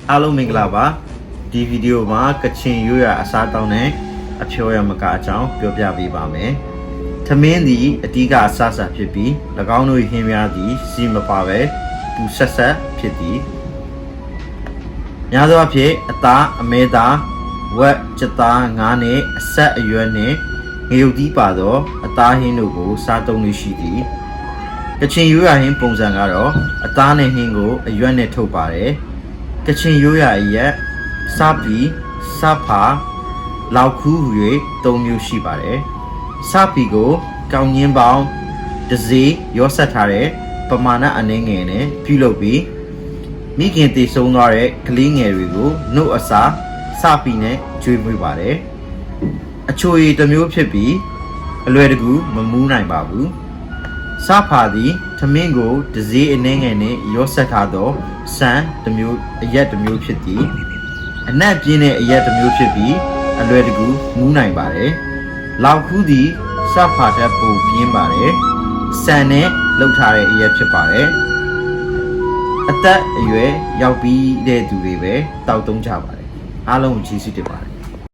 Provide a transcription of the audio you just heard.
အားလုံးမင်္ဂလာပါဒီဗီဒီယိုမှာကချင်ရိုးရာအစားတောင်းတဲ့အဖြောရမကအကြောင်းပြောပြပေးပါမယ်။သမင်းသည်အဓိကအစားအစာဖြစ်ပြီး၎င်းတို့ဟင်းများသည်စီမပါပဲပူဆက်ဆက်ဖြစ်သည်။များသောအားဖြင့်အသားအမဲသားဝက်ကြက်သားငါးနှင့်အဆက်အရွက်နှင့်ငရုတ်သီးပါသောအသားဟင်းတို့ကိုစားသုံးလို့ရှိသည်။ကချင်ရိုးရာဟင်းပုံစံကတော့အသားနဲ့ဟင်းကိုအရွက်နဲ့ထုတ်ပါတယ်။ကချင်ရိုးရာအရက်စားပြီးစားဖာလောက်ခူး၍၃မျိုးရှိပါတယ်။စားပြီးကိုကောင်းငင်းပေါင်းတစ်စေးရောဆက်ထားတဲ့ပမာဏအနည်းငယ်နဲ့ပြုလုပ်ပြီးမိခင်တည်ဆုံးသွားတဲ့ကလေးငယ်တွေကိုနှုတ်အစားစားပြီးနဲ့ကျွေးမွေးပါတယ်။အချိုရည်တစ်မျိုးဖြစ်ပြီးအလွယ်တကူမမူးနိုင်ပါဘူး။စားဖာသည်သမင်းကိုတစ်စေးအနည်းငယ်နဲ့ရောဆက်ထားသောဆန်တစ်မျိုးအရက်တစ်မျိုးဖြစ်သည်အနက်ပြင်းတဲ့အရက်တစ်မျိုးဖြစ်ပြီးအလွယ်တကူမူးနိုင်ပါတယ်လောက်ခူးသည်စားဖာထက်ပိုပြင်းပါတယ်ဆန်နဲ့လှုပ်ထားတဲ့အရက်ဖြစ်ပါတယ်အသက်အရွယ်ရောက်ပြီးတဲ့သူတွေပဲတောက်သုံးကြပါတယ်အားလုံးကိုကျေးဇူးတင်ပါတယ်